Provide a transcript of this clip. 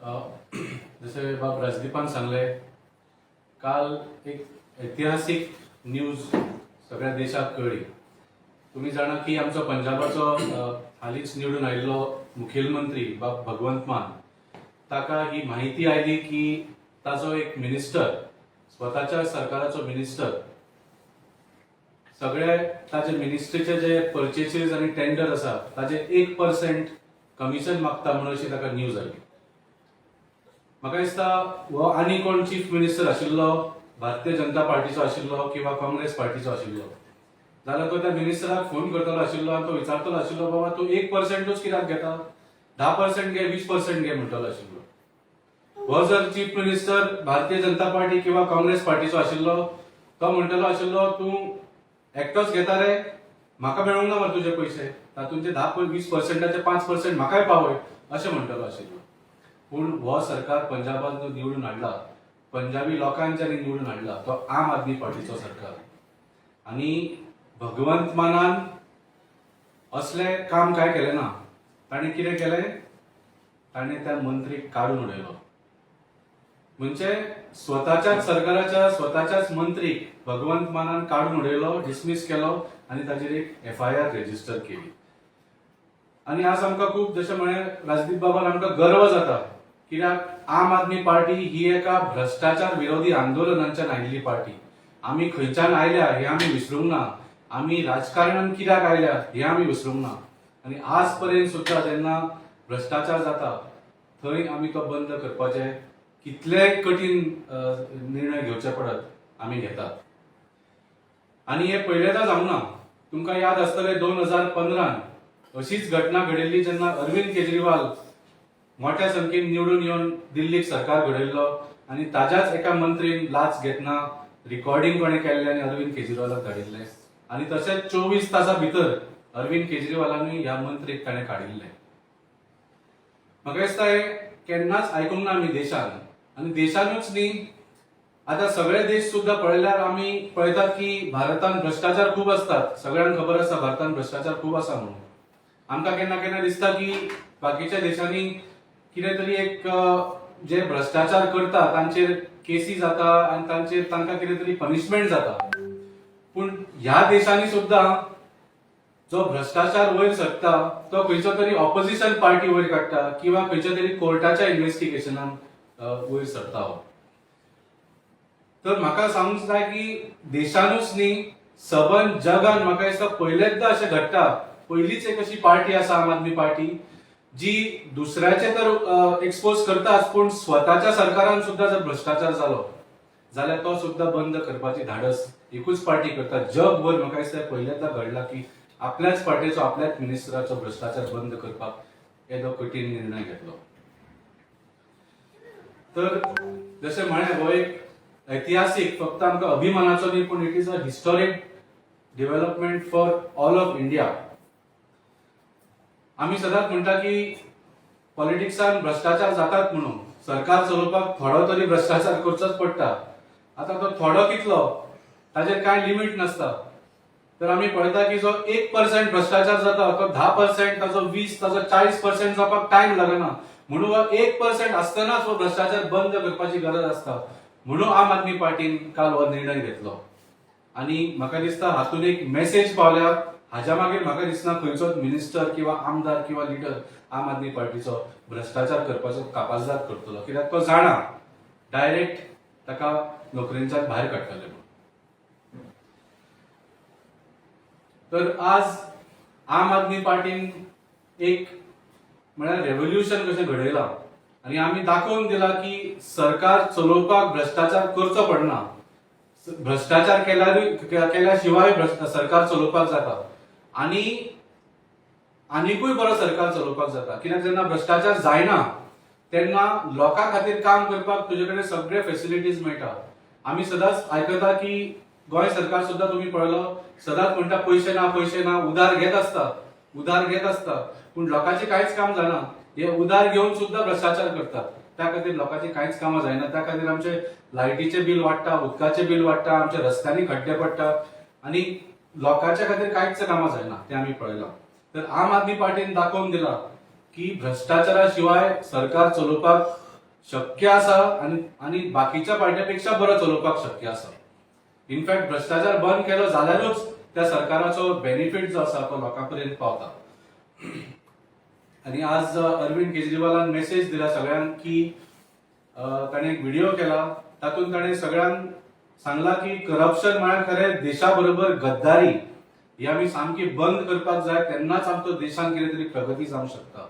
अ, जसे बाब राजदीपान सांगले, काल एक ऐतिहासिक न्यूज सगळ्या देशाक कळली. तुम्ही जाणा की आमचो पंजाबाचो हालींच निवडून आयिल्लो मुखेलमंत्री बाब भगवंत मान, ताका ही माहिती आयली की ताचो एक मिनिस्टर, स्वताच्या सरकाराचो मिनिस्टर, सगळे ताचे मिनिस्ट्रीचे जे परचेसीस आणि टेंडर आसा ताचे 1% कमिशन मागता म्हणून अशी ताका न्यूज आयली. म्हाका दिसता हो आनी कोण चीफ मिनिस्टर आशिल्लो, भारतीय जनता पार्टीचो आशिल्लो किंवा काँग्रेस पार्टीचो आशिल्लो जाल्यार तो त्या मिनिस्टराक फोन करतलो आशिल्लो आनी तो विचारतलो आशिल्लो, बाबा तूं 1%च कित्याक घेता, 10% घे, 20% घे म्हणटलो आशिल्लो. हो जर chief minister Bharatiya Janata party किंवा काँग्रेस पार्टीचो आशिल्लो, तो म्हणटलो आशिल्लो, तूं एकटोच घेता रे, म्हाका मेळूंक ना मरे तुजे पयशे, तातूंचे 10-20%चे 5% म्हाकाय पावय, अशें म्हणटलो आशिल्लो. पूण हो सरकार पंजाबात जो निवडून हाडला, पंजाबी लोकांच्यानी निवडून हाडला, तो आम आदमी पार्टीचो सरकार. आणि भगवंत मानान असले काम काय केले ना. ताणे कितें केलें, ताणे त्या मंत्रीक काडून उडयलो. म्हणजे स्वताच्याच सरकाराच्या स्वताच्याच मंत्रीक भगवंत मानान काडून उडयलो, डिसमीस केलो आणि ताचेर एक FIR रेजिस्टर केली. आणि आज आमकां खूप जशें म्हळें राजदीप बाबान आमकां गर्व जाता, कित्याक आम आदमी पार्टी ही एका भ्रष्टाचार विरोधी आंदोलनांच्यान आयिल्ली पार्टी. आमी खंयच्यान आयल्या हे आमी विसरूंक ना, आमी राजकारणान कित्याक आयल्या हे आमी विसरूंक ना. आणि आज पर्यंत सुद्धा जेन्ना भ्रष्टाचार जाता थंय आमी तो बंद करपाचे कितलेय कठीण निर्णय घेवचे पडत आमी घेतात. आणि हे पयलेंदां जावंक ना. तुमकां याद आसतलें 2015 अशीच घटना घडिल्ली जेन्ना अरविंद केजरीवाल मोठ्या संख्येन निवडून येवन दिल्लीक सरकार घडयल्लो आणि ताज्याच एका मंत्रीन लाच घेतना रिकॉर्डिंग कोणे केल्लें आनी अरविंद केजरीवालाक धाडिल्लें. आणि तशेंच 24 तासां भितर अरविंद केजरीवालानूय ह्या मंत्रीक ताणें काडिल्लें. म्हाका दिसता हे केन्नाच आयकूंक ना आमी देशान. आणि देशानूच न्ही, आता सगळे देश सुद्धा पळयल्यार आमी पळयतात की भारतान भ्रष्टाचार खूप असतात. सगळ्यांक खबर आसा भारतान भ्रष्टाचार खूप आसा म्हणून. आमकां केन्ना केन्ना दिसता की बाकीच्या देशांनी कितें तरी एक जे भ्रष्टाचार करता तांचेर केसी जाता आनी तांकां कितें तरी पनिशमेंट जाता. पूण ह्या देशांनी सुद्धा जो भ्रष्टाचार वयर सरता तो खंयचो तरी ऑपोजिशन पार्टी वयर काडटा किंवा खंयच्या तरी कोर्टाच्या इन्व्हेस्टिगेशनान वयर सरता हो. तर म्हाका सांगूंक जाय की देशानूच न्ही, सबंद जगान म्हाका दिसता पयलेंदा अशें घडटा. पयलीच एक अशी पार्टी आसा आम आदमी पार्टी जी दुसऱ्याचे तर एक्सपोज करताच, पूण स्वताच्या सरकारान सुद्धा जर भ्रष्टाचार जालो जाल्यार तो सुद्धा बंद करपाची धाडस एकूच पार्टी करता. जगभर म्हाका दिसता पयलेंदा घडला की आपल्याच पार्टीचो आपल्याच मिनिस्टराचो भ्रष्टाचार बंद करपाक येदो कठीण निर्णय घेतलो. तर जशें म्हळें हो एक ऐतिहासिक फक्त आमकां अभिमानाचो न्ही, पूण it is a historic development for all of India. आमी सदांच म्हणटा की पॉलिटिक्सान भ्रष्टाचार जातात म्हणून सरकार चलोवपाक थोडो तरी भ्रष्टाचार करचोच पडटा. आता तो थोडो कितलो ताचेर कांय लिमीट नासता. तर आमी पळयता की जो 1% भ्रष्टाचार जाता तो 10%, ताचो 20%, ताचो 40% जावपाक टायम लागना. म्हणून हो 1% आसतनाच हो भ्रष्टाचार बंद करपाची गरज आसता. म्हणून आम आदमी पार्टीन काल हो निर्णय घेतलो. आणि म्हाका दिसता हातून एक मेसेज पावल्या. हाच्या मागीर म्हाका दिसना खंयचोच मिनिस्टर किंवा आमदार किंवा लिडर आम आदमी पार्टीचो भ्रष्टाचार करपाचो कापाजदार करतलो, कित्याक तो जाणा डायरेक्ट ताका नोकरेंच्यान भायर काडटले म्हणून. तर आज आम आदमी पार्टीन एक म्हळ्यार रेव्होल्युशन कशें घडयलां आणि आमी दाखोवन दिला की सरकार चलोवपाक भ्रष्टाचार करचो पडना. भ्रष्टाचार केल्या शिवाय सरकार चलोवपाक जाता आणि आनीकूय बरो सरकार चलोवपाक जाता. कित्याक जेन्ना भ्रष्टाचार जायना तेन्ना लोकां खातीर काम करपाक तुजे कडेन सगळे फेसिलिटीज मेळटा. आमी सदांच आयकता की गोंय सरकार सुद्धा तुम्ही पळयलो सदांच म्हणटा पैसे ना, उधार घेत असता. पूण लोकांचे कांयच काम जायना. हे उधार घेवन सुद्धा भ्रष्टाचार करतात. त्या खातीर लोकांची कांयच कामां जायना. त्या खातीर आमचे लायटीचे बिल वाडटा, उदकाचे बिल वाडटा, आमच्या रस्त्यांनी खड्डे पडटा आणि लोकांच्या खातीर कांयच कामां जायना तें आमी पळयलां. तर आम आदमी पार्टीन दाखोवन दिला की भ्रष्टाचारा शिवाय सरकार चलोवपाक शक्य आसा आणि बाकीच्या पार्ट्यापेक्षा बरो चलोवपाक शक्य आसा. इनफॅक्ट भ्रष्टाचार बंद केलो जाल्यारूच त्या सरकाराचो बेनिफिट जो आसा तो लोकांपर्यंत पावता. आणि आज अरविंद केजरीवालान मेसेज दिला सगळ्यांक की ताणें एक व्हिडिओ केला, तातूंत ताणें सगळ्यांक सांगला की करप्शन म्हळ्यार खरें देशा बरोबर गद्दारी ही आमी सामकी बंद करपाक जाय, तेन्नाच आमचो देशान कितें तरी प्रगती जावंक शकता.